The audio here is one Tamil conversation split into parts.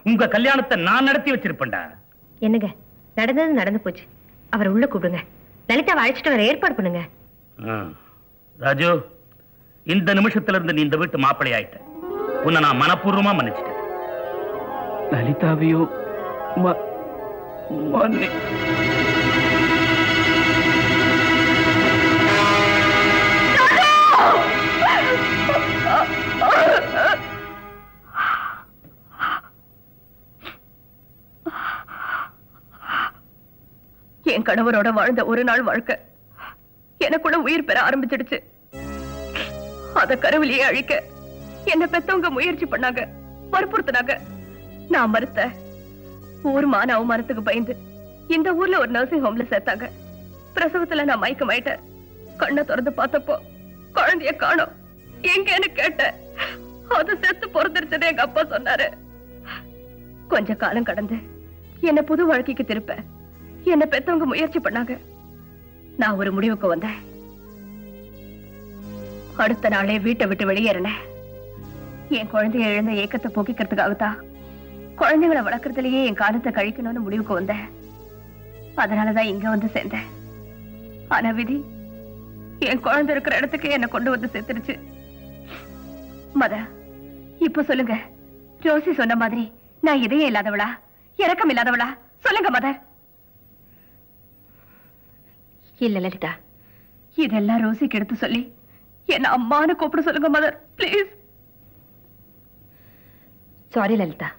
உங்க கல்யாணத்தை நான் நடத்தி வச்சிருப்பேன்டா. என்னங்க நடந்தது நடந்து போச்சு. அவர் உள்ள கூப்பிடுங்க. லலிதாவை அழைச்சிட்டு வர ஏற்பாடு பண்ணுங்க. ராஜு, இந்த நிமிஷத்துல இருந்து நீ இந்த வீட்டு மாப்பிள்ளை ஆயிட்ட. உன்னை நான் மனப்பூர்வமா மன்னிச்சிட்டேன். லலிதாவையும் என் கணவரோட வாழ்ந்த ஒரு நாள் வாழ்க்கை எனக்குள்ள உயிர் பெற ஆரம்பிச்சிடுச்சு. அத கருவிலேயே அழிக்க என்ன பெத்தவங்க முயற்சி பண்ணாங்க, வற்புறுத்தினாங்க. நான் மறுத்த. ஊர் மான அவமானத்துக்கு பயந்து இந்த ஊர்ல ஒரு நர்சிங் ஹோம்ல சேர்த்தாங்க. பிரசவத்துல நான் மயக்கமாயிட்டேன். கண்ணை திறந்து பார்த்தப்போ குழந்தைய காணோம். எங்கன்னு கேட்டேன். அது செத்து பொறுத்திருச்சது எங்க அப்பா சொன்னாரு. கொஞ்ச காலம் கடந்து என்ன புது வாழ்க்கைக்கு திருப்ப என்ன பெத்தவங்க முயற்சி பண்ணாங்க. நான் ஒரு முடிவுக்கு வந்தேன். அடுத்த நாளே வீட்டை விட்டு வெளியேறினேன். என் குழந்தைய இழந்த ஏக்கத்தை போக்கிக்கிறதுக்காகத்தான் குழந்தைகளை வளர்க்கறதுலயே என் காலத்தை கழிக்கணும்னு முடிவுக்கு வந்தேன். அதனாலதான் இங்க வந்து சேர்ந்தேன். ஆனா விதி என் குழந்தை இருக்கிற இடத்துக்கு என்ன கொண்டு வந்து சேர்த்துருச்சு. மத, இப்ப சொல்லுங்க, ரோசி சொன்ன மாதிரி நான் இதயம் இல்லாதவளா, இரக்கம் இல்லாதவளா? சொல்லுங்க மதர். இல்ல லலிதா, இதெல்லாம் ரோசிக்கு எடுத்து சொல்லி என்ன அம்மானு கூப்பிட சொல்லுங்க மதர், பிளீஸ். சாரி லலிதா,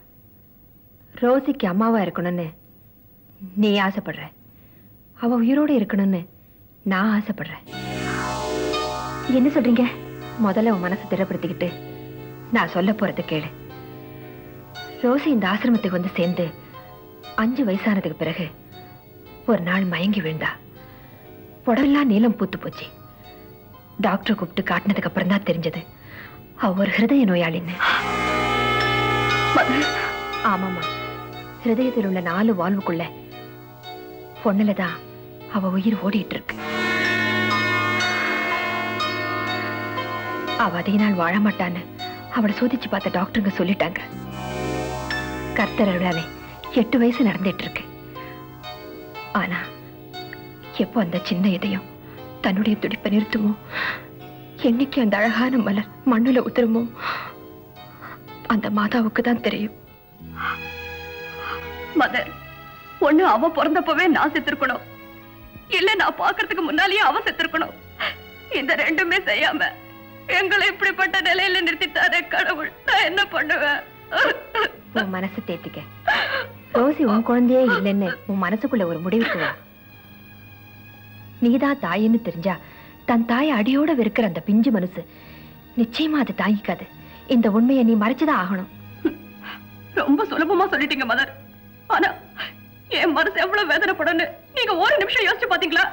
ரோசிக்கு அம்மாவா இருக்கணும்னு நீ ஆசைப்படுற, அவ உயிரோடு இருக்கணும்னு நான் ஆசைப்படுறேன். என்ன சொல்றீங்க? முதல்ல உன் மனசை திடப்படுத்திக்கிட்டு நான் சொல்ல போறது கேளு. ரோசி இந்த ஆசிரமத்துக்கு வந்து சேர்ந்து 5 வயசானதுக்கு பிறகு ஒரு நாள் மயங்கி விழுந்தா. உடலெல்லாம் நீளம் பூத்து போச்சு. டாக்டர் கூப்பிட்டு காட்டினதுக்கு அப்புறம் தான் தெரிஞ்சது அவ ஒரு ஹிருதய நோயாளின்னு. ஆமாமா, ஹிருதயத்தில் உள்ள 4 வால்வுக்குள்ள பொண்ணுலதான் அவ உயிர் ஓடிட்டு இருக்கு. அவ அதிக நாள் வாழ மாட்டான்னு அவளை சோதிச்சு பார்த்த டாக்டருங்க சொல்லிட்டாங்க. கர்த்தர் அருளாலே 8 வயசு நடந்துட்டு இருக்கு. ஆனா எப்போ அந்த சின்ன இதயம் தன்னுடைய துடிப்பை நிறுத்துமோ, என்னைக்கு அந்த அழகான மலர் மண்ணுல உதிருமோ, அந்த மாதாவுக்கு தான் தெரியும். மதர், ஒண்ணு அவ பிறந்தப்பவே நான் செத்துருக்கணும், இல்ல நான் பாக்குறதுக்கு முன்னாலேயே அவ செத்துருக்கணும். இந்த ரெண்டுமே செய்யாம எங்களை இப்படிப்பட்ட நிலையில நிறுத்திட்டாரே கடவுள், நான் என்ன பண்ணுவேன்? உன் மனசு தேத்திக்க. ரோசி உன் குழந்தையே இல்லைன்னு உன் மனசுக்குள்ள ஒரு முடிவுக்கு வா. நீதான் தாயின்னு தெரிஞ்சா தன் தாயை அடியோட வெறுக்கிற அந்த பிஞ்சு மனசு நிச்சயமா அது தாங்கிக்காது. இந்த உண்மையை நீ மறைச்சுதான் ஆகணும். ரொம்ப சுலபமா சொல்லிட்டீங்க மதர். ஆனா என் மனசு எவ்வளவு வேதனைப்படும் நீங்க ஒரு நிமிஷம் யோசிச்சு பாத்தீங்களா?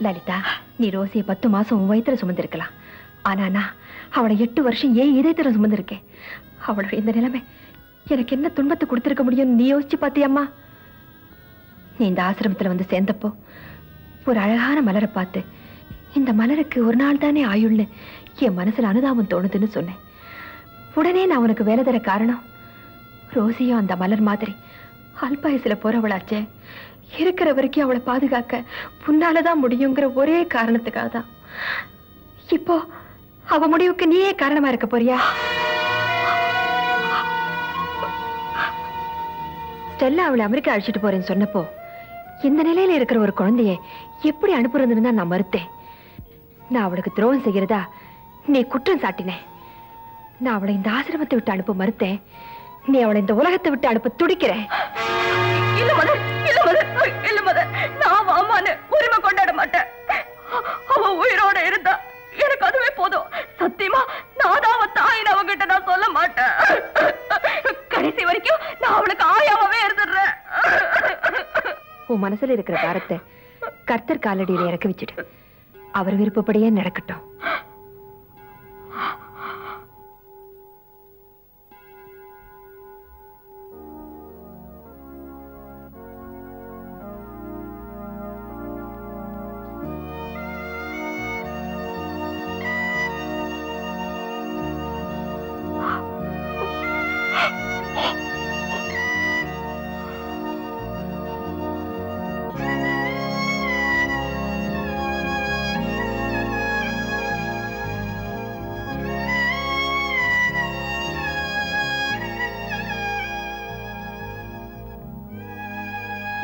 லலிதா, நீ ரோசியை 10 மாசம் உன் வயித்துல சுமந்திருக்கலாம். ஆனா நான் அவளை 8 வருஷம் ஏன் இதயத்துல சுமந்திருக்கேன். அவளுடைய இந்த நிலைமை எனக்கு என்ன துன்பத்தை கொடுத்திருக்க முடியும் நீ யோசிச்சு பாத்தியம்மா? நீ இந்த ஆசிரமத்துல வந்து சேர்ந்தப்போ ஒரு அழகான மலரை பார்த்து, இந்த மலருக்கு ஒரு நாள் தானே ஆயுள்னு என் மனசுல அனுதாபம் தோணுதுன்னு சொன்னேன். உடனே நான் உனக்கு வேலை தர காரணம், ரோசியும் அந்த மலர் மாதிரி அல்பாயசுல போறவளாச்சே, இருக்கிற வரைக்கும் அவளை பாதுகாக்க உன்னாலதான் முடியுங்கிற ஒரே காரணத்துக்காக தான். இப்போ அவ முடிவுக்கு நீயே காரணமா இருக்க போறியா? ஸ்டெல்லா அவளை அமெரிக்கா அழைச்சிட்டு போறேன்னு சொன்னப்போ இந்த நிலையில இருக்கிற ஒரு குழந்தைய எப்படி அனுப்புறதுன்னு தான் நான் மறுத்தேன். நான் அவளுக்கு துரோகம் செய்கிறதா நீ குற்றம் சாட்டினேன். நான் அவளை இந்த ஆசிரமத்தை விட்டு அனுப்ப மறுத்தேன். நீ அவளை இந்த உலகத்தை விட்டு அனுப்ப துடிக்கிறேன். இல்ல மதர், இல்ல மதர், இல்ல மதர், நான் அம்மான்னு உரிமை கொண்டாட மாட்டேன். அவ உயிரோட இருந்தா எனக்கு அதுவே போதும். சத்தியமா நான் தான் அவ தாயின்னு அவங்கிட்ட நான் சொல்ல மாட்டேன். கடைசி வரைக்கும் நான் அவளுக்கு ஆயாவே இருந்துடுறேன். உன் மனசுல இருக்கிற பாரத்தை கர்த்தர் காலடியில இறக்கி வச்சுட்டு அவர் விருப்பப்படியே நடக்கட்டும்.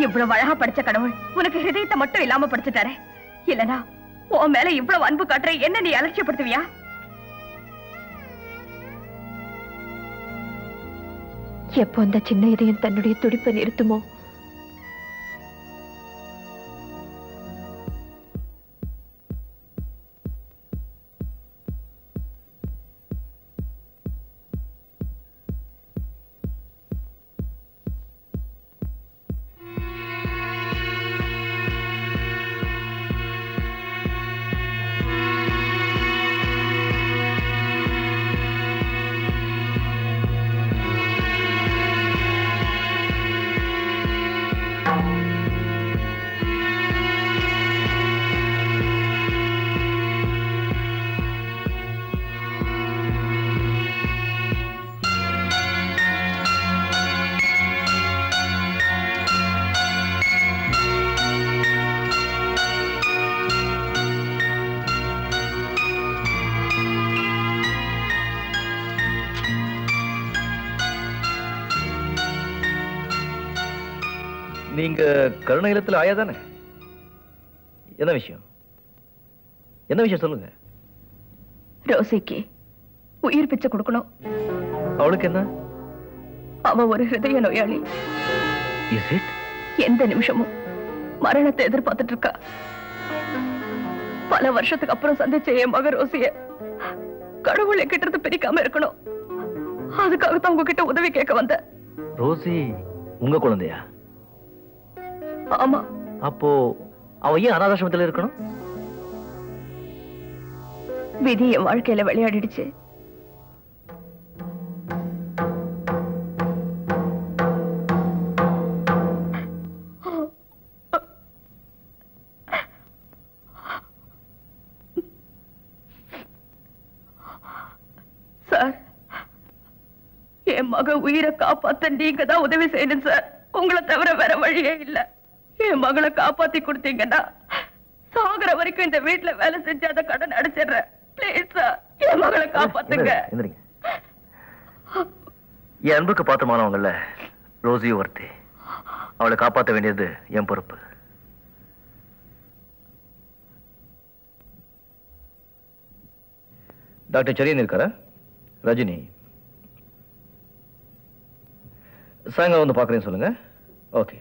இவ்வளவு அழகா படிச்ச கடவுள் உனக்கு ஹிருதயத்தை மட்டும் இல்லாம படிச்சுட்டாரே. இல்லனா உன் மேல இவ்வளவு அன்பு காட்டுற என்ன நீ அலட்சியப்படுத்துவியா? எப்போ அந்த சின்ன இதயம் தன்னுடைய துடிப்பை நிறுத்துமோ நீங்க கருணை இல்லத்துல ஆயா தானே? என்ன விஷயம்? என்ன விஷயம் சொல்லுங்க. ரோசிக்கு உயிர் பிச்சை கொடுக்கணும். அவளுக்கு என்ன? அவ ஒரு ஹிருதய நோயாளி. Is it? எந்த நிமிஷமும் மரணத்தை எதிர்பார்த்துட்டு இருக்கா. பல வருஷத்துக்கு அப்புறம் சந்திச்ச என் மக ரோசிய கடவுளை கிட்ட பிரிக்காம இருக்கணும். அதுக்காகத்தான் உங்ககிட்ட உதவி கேட்க வந்த. ரோசி உங்க குழந்தையா? ஆமா. அப்போ அவ ஏன் அனாதாசிரமத்தில் இருக்கணும்? விதி என் வாழ்க்கையில விளையாடிடுச்சு. சார், என் மக உயிரை காப்பாத்த நீங்க தான் உதவி செய்யணும் சார். உங்களை தவிர வேற வழியே இல்ல. என் மகளை காப்பாத்தி கொடுத்தீங்கன்னா சாகர வரைக்கும் இந்த வீட்டுல வேலை செஞ்சு அதை கடன் அடிச்சிடுறேன். பிளீஸ் சார், என் மகளை காப்பாத்துங்க. என் அன்புக்கு பாத்திரமானவங்கல்ல ரோசி ஒருத்தி. அவளை காப்பாற்ற வேண்டியது என் பொறுப்பு. டாக்டர் செரியன் இருக்காரா? ரஜினி சாயங்காலம் வந்து பார்க்குறேன்னு சொல்லுங்க. ஓகே.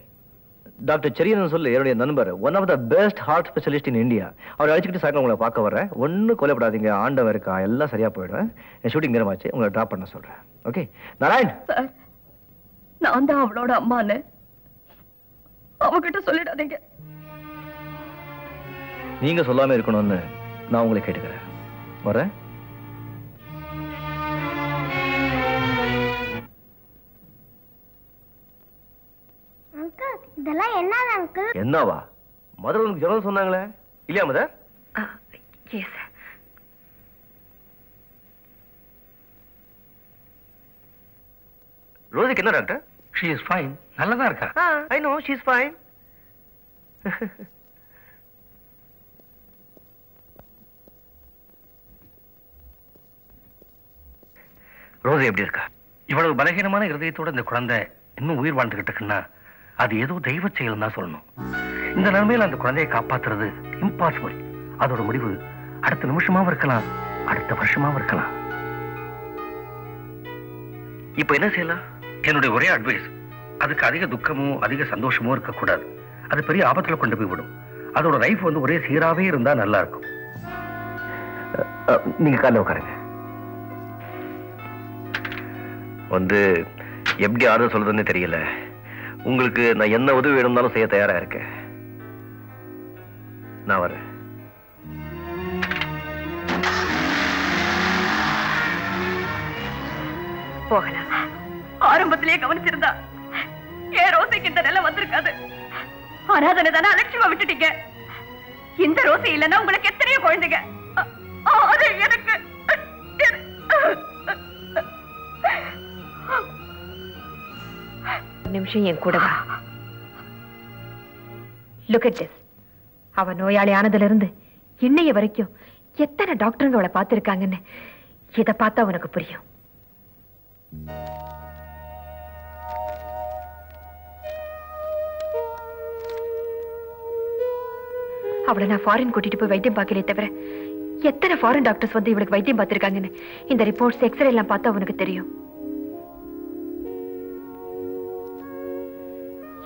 டாக்டர் செரியன் சொல்லு என்னுடைய நண்பர், one of the best heart specialist in India. அவர் அழைச்சிக்கிட்டு சாயங்காலம் உங்களை பார்க்க வரேன். ஒன்றும் கொலைப்படாதீங்க, ஆண்டவன் இருக்கா, எல்லாம் சரியா போயிடும். என் ஷூட்டிங் நேரமாச்சு, உங்களை ட்ராப் பண்ண சொல்றேன். ஓகே நாராயண். சார், நான் தான் அவளோட அம்மான்னு அவகிட்ட சொல்லிடாதீங்க. நீங்க சொல்லாம இருக்கணும்னு நான் உங்களை கேட்டுக்கிறேன். வரேன். இதெல்லாம் என்னது அங்கிள்? என்னவா? மதர் உனக்கு ஜனம் சொன்னாங்களே, இல்லையா மதர்? எஸ். ரோசிக்கு என்ன டாக்டர்? She is fine. நல்லதா இருக்கா? I know she is fine. Rosie எப்படி இருக்கா? இவ்வளவு பலகீனமான இருதயத்தோட இந்த குழந்தை இன்னும் உயிர் வாழ்ந்துகிட்டு இருக்குன்னா அது ஏதோ தெய்வ செயல் தான் சொல்லணும். இந்த நிலைமையில அந்த குழந்தையை காப்பாத்துறது இம்பாசிபிள். அதோட முடிவு அடுத்த நிமிஷமாவும் இருக்கலாம், அடுத்த வருஷமாவும் இருக்கலாம். இப்ப என்ன செய்யலாம்? என்னுடைய ஒரே அட்வைஸ், அதுக்கு அதிக துக்கமோ அதிக சந்தோஷமோ இருக்கக்கூடாது. அது பெரிய ஆபத்துல கொண்டு போய் விடும். அதோட லைஃப் ஒரே சீராவே இருந்தா நல்லா இருக்கும். நீங்க காலைல உட்காருங்க. எப்படி ஆறுதல் சொல்றதுன்னு தெரியல. உங்களுக்கு நான் என்ன உதவி வேணும்னாலும் செய்ய தயாரா இருக்கேன். நான் வரேன். போகலாம். ஆரம்பத்திலேயே கவனிச்சிருந்தா ஏன் ரோசிக்கு இந்த நிலை வந்திருக்காது. அனாதனை தானே அலட்சியமா விட்டுட்டீங்க. இந்த ரோசி இல்லைன்னா உங்களுக்கு எத்தனையோ குழந்தைங்க. அது எனக்கு நிமிஷம் என் கூட வா. Look at this. அவ நோயாளி ஆனதுல இருந்து இன்னைய வரைக்கும் எத்தனை டாக்டருங்க அவளை பார்த்திருக்காங்கன்னு இதை பார்த்தா உனக்கு புரியும். அவளை நான் ஃபாரின் கூட்டிட்டு போய் வைத்தியம் பார்க்கலே தவிர எத்தனை ஃபாரின் டாக்டர்ஸ் வந்து இவளுக்கு வைத்தியம் பார்த்திருக்காங்கன்னு இந்த ரிப்போர்ட்ஸ் எக்ஸ்ரே எல்லாம் பார்த்தா அவனுக்கு தெரியும்.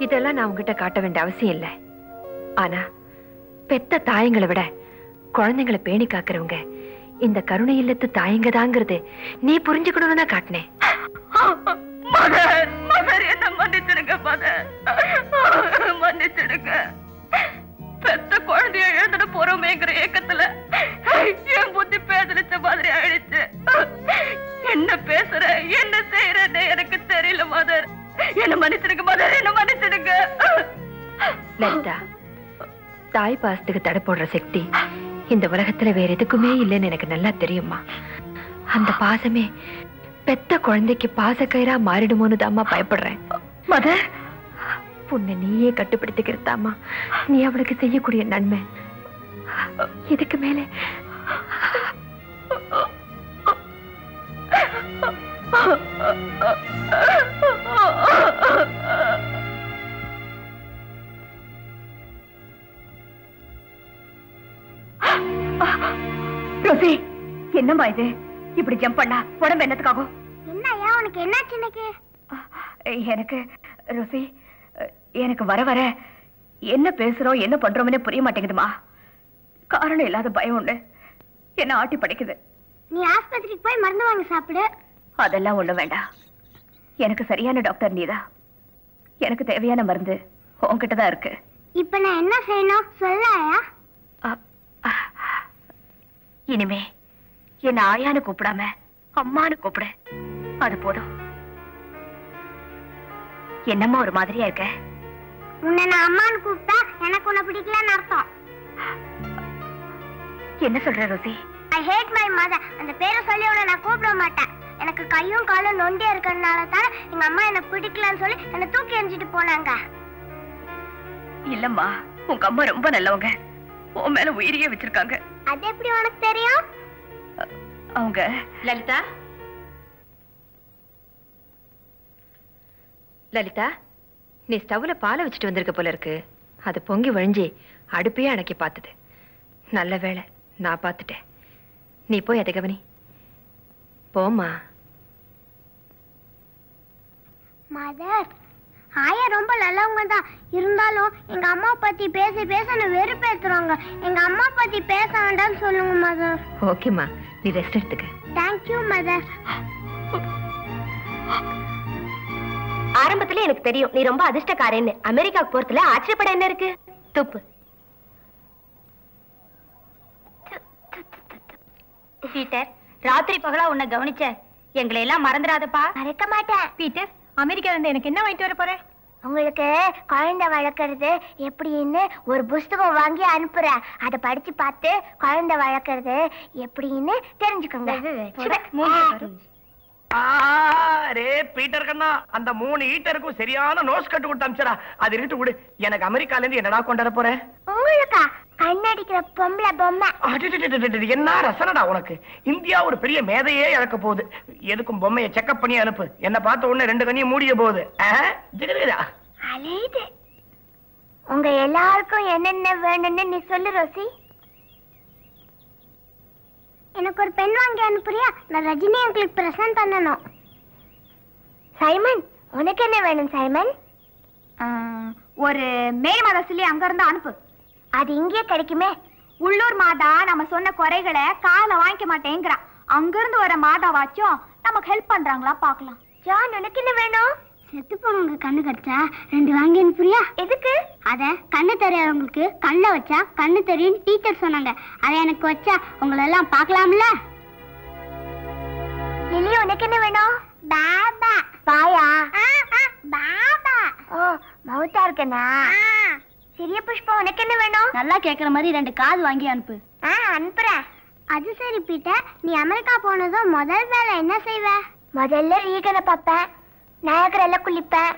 இதெல்லாம் நான் உங்ககிட்ட காட்ட வேண்டிய அவசியம் இல்லை. ஆனா பெத்த தாயங்களை விட குழந்தைங்களை பேணி காக்குறவங்க இந்த கருணை இல்லத்து தாயங்க தாங்கிறது நீ புரிஞ்சுக்கணும்னு தான் காட்டினேன். என்ன மன்னிச்சிடுங்க மன்னிச்சிடுங்க. பெத்த குழந்தைய எழுதிட போறோமேங்கிற ஏக்கத்துல என் புத்தி பேதலிச்ச மாதிரி ஆயிடுச்சு. என்ன பேசுற என்ன செய்யறன்னு எனக்கு தெரியல மதர். என்ன மன்னிச்சிடுங்க மதர், என்ன மன்னிச்சிடுங்க. லலிதா, தாய் பாசத்துக்கு தடை போடுற சக்தி இந்த உலகத்துல வேற எதுக்குமே இல்லைன்னு எனக்கு நல்லா தெரியுமா. அந்த பாசமே பெத்த குழந்தைக்கு பாசக்கயிறா மாறிடுமோன்னு தாமா பயப்படுறேன். மதர், உன்னை நீயே கட்டுப்படுத்திக்கிறதாமா நீ அவளுக்கு செய்யக்கூடிய நன்மை. இதுக்கு மேல ரோசி, என்னம்மா இது? இப்படி ஜம்ப் பண்ணா உடம்பு என்னத்துக்காகும்? என்னையா உனக்கு என்னாச்சு? எனக்கு ரோசி, எனக்கு வர வர என்ன பேசுறோம் என்ன பண்றோம்னே புரிய மாட்டேங்குதுமா. காரணம் இல்லாத பயம் ஒண்ணு என்ன ஆட்டி படைக்குது. நீ ஆஸ்பத்திரிக்கு போய் மருந்து வாங்கி சாப்பிடு. அதெல்லாம் ஒண்ணு வேண்டாம். எனக்கு சரியான டாக்டர் நீதான். எனக்கு தேவையான மருந்து உன்கிட்டதான் இருக்கு. இப்ப நான் என்ன செய்யணும் சொல்லாயா? இனிமே என்ன ஆயான்னு கூப்பிடாம அம்மான்னு கூப்பிடு, அது போதும். என்னம்மா ஒரு மாதிரியா இருக்க? உன்னை நான் அம்மான்னு கூப்பிட்டா எனக்கு உன்னை பிடிக்கலன்னு அர்த்தம். என்ன சொல்ற Rosie? I hate my mother. அந்த பேரை சொல்லி உன்னை நான் கூப்பிட மாட்டேன். எனக்கு கையும் காலும் நொண்டியா இருக்கிறதுனால தான் எங்க அம்மா என்ன பிடிக்கலன்னு சொல்லி என்னை தூக்கி எறிஞ்சிட்டு போனாங்க. இல்லம்மா, உங்க அம்மா ரொம்ப நல்லவங்க. உன் மேல உயிரியே வச்சிருக்காங்க. அது எப்படி உனக்கு தெரியும்? அவங்க லலிதா, லலிதா, நீ ஸ்டவ்ல பாலை வச்சுட்டு வந்திருக்க போல இருக்கு. அது பொங்கி வழிஞ்சி அடுப்பையே அணைக்கி பார்த்தது. நல்ல வேளை நான் பார்த்துட்டேன். நீ போய் அதை கவனி. போமா. மதர், ஆயா ரொம்ப நல்லவங்க தான். இருந்தாலும் எங்க அம்மா பத்தி பேசி பேச வெறுப்பேத்துறாங்க. எங்க அம்மா பத்தி பேச வேண்டாம்னு சொல்லுங்க மதர். ஓகேம்மா, நீ ரெஸ்ட் எடுத்துக்க. Thank you mother. ஆரம்பத்துல எனக்கு தெரியும் நீ ரொம்ப அதிர்ஷ்டக்காரன்னு. அமெரிக்காவுக்கு போறதுல ஆச்சரியப்பட என்ன இருக்கு? துப்பு. பீட்டர், ராத்திரி பகலா உன்னை கவனிச்ச. எங்களை எல்லாம் மறந்துடாதப்பா. மறக்க மாட்டேன். பீட்டர், அமெரிக்கால இருந்து எனக்கு என்ன வாங்கிட்டு வர போற? உங்களுக்கு குழந்தை வளர்க்கறது எப்படின்னு ஒரு புஸ்தகம் வாங்கி அனுப்புறேன். அதை படிச்சு பார்த்து குழந்தை வளர்க்கறது எப்படின்னு தெரிஞ்சுக்கோங்க. பீட்டர் கண்ணா, அந்த 3 ஈட்டருக்கும் சரியான நோஸ் கட்டு கொடுத்து அமிச்சடா. அது இருக்கட்டும் விடு. எனக்கு அமெரிக்கால இருந்து என்னடா கொண்டாட போறேன்? உங்களுக்கா? கண்ணடிக்கிற பொம்பளை பொம்மை. என்ன ரசனடா உனக்கு? இந்தியா ஒரு பெரிய மேதையே இழக்க போகுது. எதுக்கும் பொம்மையை செக்அப் பண்ணி அனுப்பு. என்ன பார்த்த உடனே 2 கண்ணியும் மூடிய போகுது. அலையுது. உங்க எல்லாருக்கும் என்னென்ன வேணும்னு நீ சொல்லு ரோசி. எனக்கு ஒரு பெண் வாங்கி அனுப்புறியா? நான் ரஜினி உங்களுக்கு பிரசன்ட் பண்ணணும். சைமன், உனக்கு என்ன வேணும் சைமன்? ஒரு மேல் மாதா சொல்லி அங்க இருந்து அனுப்பு. அது இங்கே கிடைக்குமே. உள்ளூர் மாதா நம்ம சொன்ன குறைகளை கால வாங்கிக்க மாட்டேங்கிறான். அங்க இருந்து வர மாதாவாச்சும் நமக்கு ஹெல்ப் பண்றாங்களா பாக்கலாம். ஜான், உனக்கு என்ன வேணும்? செத்து போனவங்க கண்ணு கடிச்சா 2 வாங்கி அனுப்புறியா? எதுக்கு? அத கண்ணு தெரியாதவங்களுக்கு கண்ணை வச்சா கண்ணு தெரியும் டீச்சர் சொன்னாங்க. அதை எனக்கு வச்சா உங்களை எல்லாம் பார்க்கலாம்ல. லிலி, உனக்கு என்ன வேணும்? பாபா. பாயா? பாபா. ஓ, மவுத்தா இருக்கனா? சிறிய புஷ்பா, உனக்கு என்ன வேணும்? நல்லா கேக்குற மாதிரி 2 காது வாங்கி அனுப்பு. அனுப்புறேன். அது சரி பீட்டர், நீ அமெரிக்கா போனதும் முதல் வேலை என்ன செய்வ? முதல்ல ரீகனை பார்ப்பேன், நயகரால குளிப்பேன்,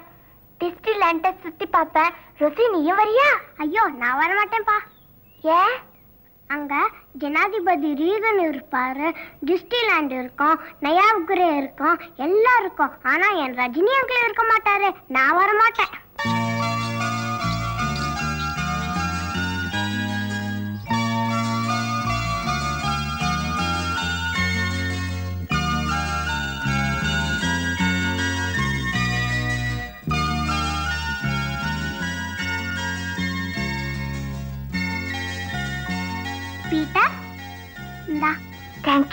டிஸ்னிலேண்ட சுத்தி பார்ப்பேன். ரோசி, நீயும் வரியா? ஐயோ, நான் வர மாட்டேன்ப்பா. ஏன்? அங்க ஜனாதிபதி ரீகன் இருப்பாரு, டிஸ்னிலேண்ட் இருக்கும், நயாகரா இருக்கும், எல்லாம் இருக்கும். ஆனா என் ரஜினி அங்கிள் இருக்க மாட்டாரு. நான் வர மாட்டேன்.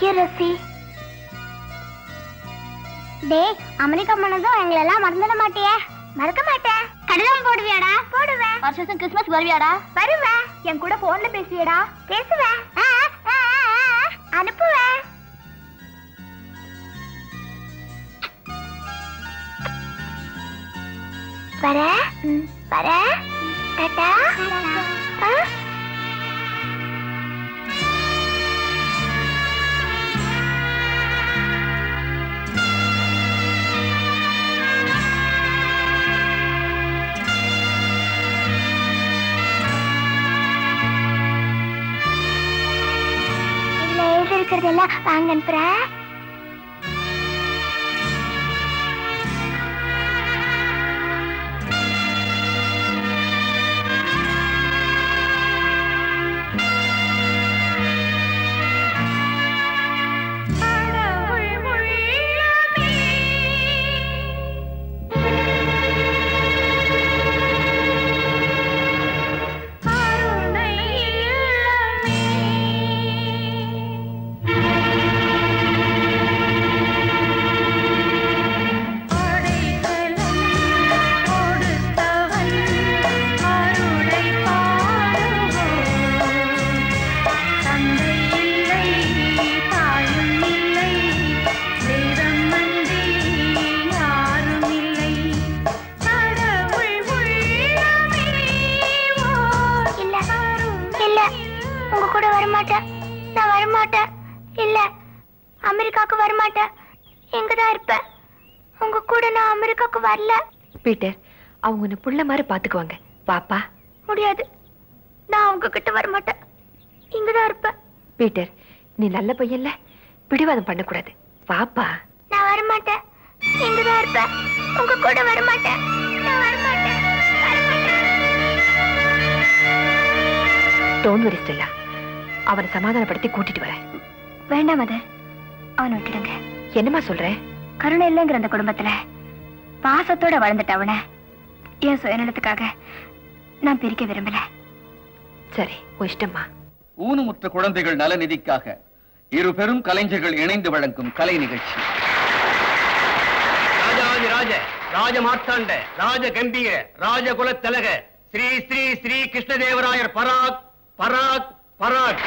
தேங்க்யூ ரசி. டேய், அமெரிக்கா போனதும் எங்களெல்லாம் மறந்துட மாட்டியே? மறக்க மாட்டேன். கடிதம் போடுவியாடா? போடுவேன். வருஷம் கிறிஸ்மஸ் வருவியாடா? வருவேன். என் கூட போன்ல பேசுவியாடா? பேசுவேன். அனுப்புவேன். வர வர டாடா. இருக்கிறதெல்லாம் வாங்க அனுப்புறேன். அமெரிக்காக்கு வர மாட்டேன். எங்கதான் இருப்பேன். உங்க கூட நான் அமெரிக்காக்கு வரல. பீட்டர், அவங்க உன்னை புள்ள மாதிரி பாத்துக்குவாங்க. பாப்பா. முடியாது, நான் அவங்க கிட்ட வர மாட்டேன். இங்கதான் இருப்பேன். பீட்டர், நீ நல்ல பையன்ல, பிடிவாதம் பண்ணக்கூடாது. பாப்பா. நான் வர மாட்டேன். இங்கதான் இருப்பேன். உங்க கூட வர மாட்டேன். நான் வர மாட்டேன். டோன்ட் வரி ஸ்டெல்லா, அவனை சமாதானப்படுத்தி கூட்டிட்டு வரேன். வேண்டாம் மதர், அவனை விட்டுடுங்க. என்னமா சொல்ற? கருணை இல்லைங்கிற அந்த குடும்பத்துல பாசத்தோட வளர்ந்துட்ட அவனை என் சுயநலத்துக்காக நான் பிரிக்க விரும்பல. சரி, இஷ்டமா. ஊனமுற்ற குழந்தைகள் நலநிதிக்காக இரு பெரும் கலைஞர்கள் இணைந்து வழங்கும் கலை நிகழ்ச்சி. ராஜ ராஜ மார்த்தாண்ட ராஜ கம்பீர ராஜகுல திலக ஸ்ரீ ஸ்ரீ ஸ்ரீ கிருஷ்ணதேவராயர் பராக் பராக் பராக்.